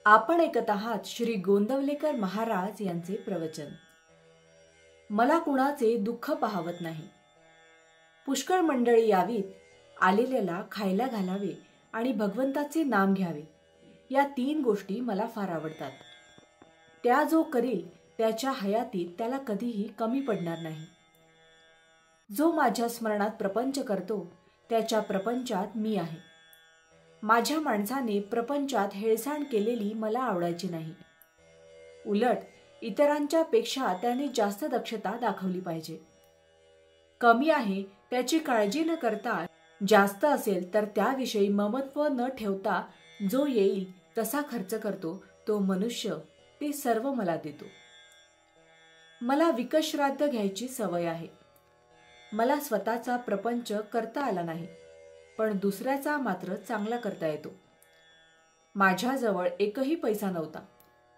आपण ऐकत आहात श्री गोंदवलेकर महाराज यांचे प्रवचन. मला कुणाचे दुःख पाहवत नाही. पुष्कळ मंडळी यावीत, आलेल्याला खायला घालावे आणि भगवंताचे नाम घ्यावे. या 3 गोष्टी मला फार आवडतात. त्या जो करील त्याच्या हयातीत त्याला कधीही कमी पडणार नाही. जो माझ्या स्मरणात प्रपंच करतो त्याच्या प्रपंचात मी आहे. माझ्या माणसाने प्रपंचात हेळसांड केलेली मला आवडायची नाही. उलट इतरांच्या पेक्षा त्याने जास्त दक्षता दाखवली पाहिजे. कमी आहे त्याची काळजी न करता जास्त असेल तर त्याविषयी ममत्व न ठेवता जो येईल तसा खर्च करतो तो मनुष्य ते सर्व मला देतो. मला विकश्राद्ध घ्यायची सवय आहे. मला स्वतःचा प्रपंच करता आला नाही, पण दुसऱ्याचा मात्र चांगला करता येतो. माझ्याजवळ एकही पैसा नव्हता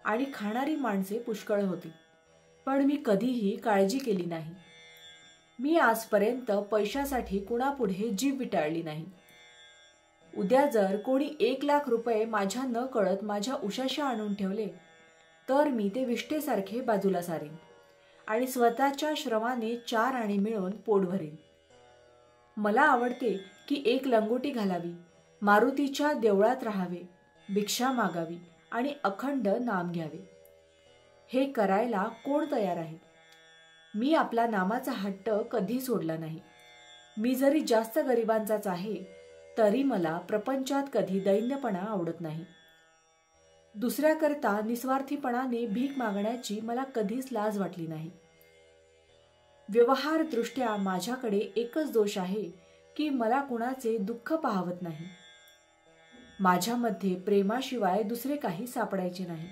आणि खाणारी माणसे पुष्कळ होती, पण मी कधीही काळजी केली नाही. मी आजपर्यंत पैशासाठी कुणापुढे जीव विटाळली नाही. उद्या जर कोणी 1,00,000 रुपये माझ्या न कळत माझ्या उशाशी आणून ठेवले तर मी ते विष्ठेसारखे बाजूला सारेन आणि स्वतःच्या श्रमाने 4 आणे मिळवून पोट भरीन. मला आवडते की 1 लंगोटी घालावी, मारुतीच्या देवळात राहावे, भिक्षा मागावी आणि अखंड नाम घ्यावे. हे करायला कोण तयार आहे? मी आपला नामाचा हट्ट कधी सोडला नाही. मी जरी जास्त गरिबांचाच आहे तरी मला प्रपंचात कधी दैन्यपणा आवडत नाही. दुसऱ्याकरता निस्वार्थीपणाने भीक मागण्याची मला कधीच लाज वाटली नाही. व्यवहारदृष्ट्या माझ्याकडे एकच दोष आहे की मला कुणाचे दुःख पाहवत नाही. माझ्यामध्ये प्रेमाशिवाय दुसरे काही सापडायचे नाही.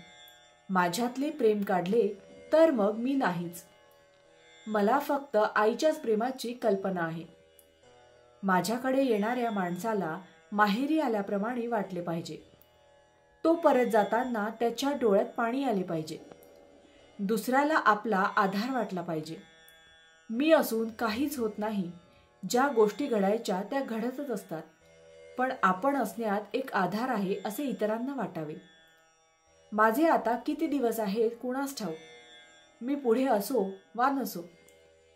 माझ्यातले प्रेम काढले तर मग मी नाहीच. मला फक्त आईच्याच प्रेमाची कल्पना आहे. माझ्याकडे येणाऱ्या माणसाला माहेरी आल्याप्रमाणे वाटले पाहिजे. तो परत जाताना त्याच्या डोळ्यात पाणी आले पाहिजे. दुसऱ्याला आपला आधार वाटला पाहिजे. मी असून काहीच होत नाही. ज्या गोष्टी घडायच्या त्या घडतच असतात, पण आपण असण्यात एक आधार आहे असे इतरांना वाटावे. माझे आता किती दिवस आहेत कुणास ठाऊक. मी पुढे असो वा नसो,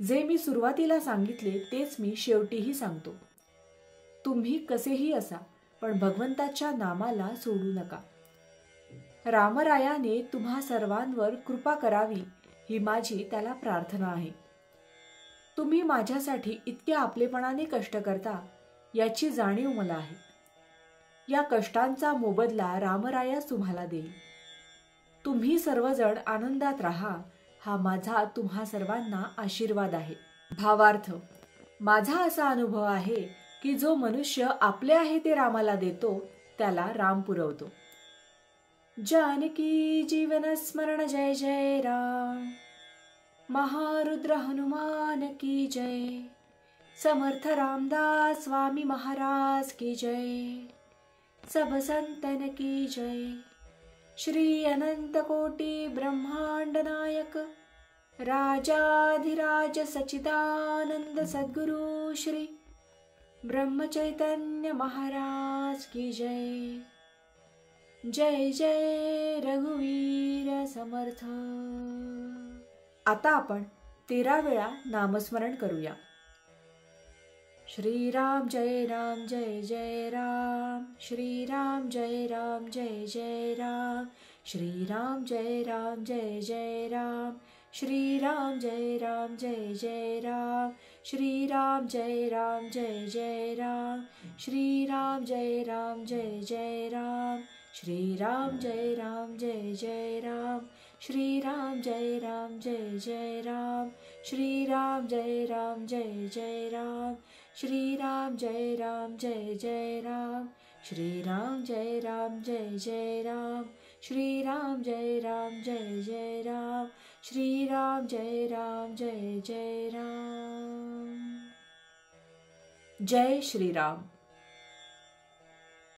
जे मी सुरुवातीला सांगितले तेच मी शेवटीही सांगतो. तुम्ही कसेही असा, पण भगवंताच्या नामाला सोडू नका. रामरायाने तुम्हा सर्वांवर कृपा करावी ही माझी त्याला प्रार्थना आहे. तुम्ही माझ्यासाठी इतक्या आपलेपणाने कष्ट करता याची जाणीव मला आहे. या कष्टांचा मोबदला रामरायाच तुम्हाला देईल. तुम्ही सर्वजण आनंदात राहा हा माझा तुम्हा सर्वांना आशीर्वाद आहे. भावार्थ, माझा असा अनुभव आहे की जो मनुष्य आपले आहे ते रामाला देतो त्याला राम पुरवतो. जानकी जीवन स्मरण जय जय राम. महारुद्र हनुमान की जय. समर्थ रामदास स्वामी महाराज की जय. सब संतन की जय. श्री अनंत कोटि ब्रह्मांड नायक राजाधिराज सच्चिदानंद सद्गुरु श्री ब्रह्म चैतन्य महाराज की जय. जय जय रघुवीर समर्थ. आता आपण 13 वेळा नामस्मरण करूया. श्रीराम जय राम जय जय राम. श्रीराम जय राम जय जय राम. श्रीराम जय राम जय जय राम. श्रीराम जय राम जय जय राम. श्रीराम जय राम जय जय राम. श्रीराम जय राम जय जय राम. श्रीराम जय राम जय जय राम. श्रीराम जय राम जय जय राम. श्रीराम जय राम जय जय राम. श्रीराम जय राम जय जय राम. श्रीराम जय राम जय जय राम. श्रीराम जय राम जय जय राम. श्रीराम जय राम जय जय राम. जय श्रीराम.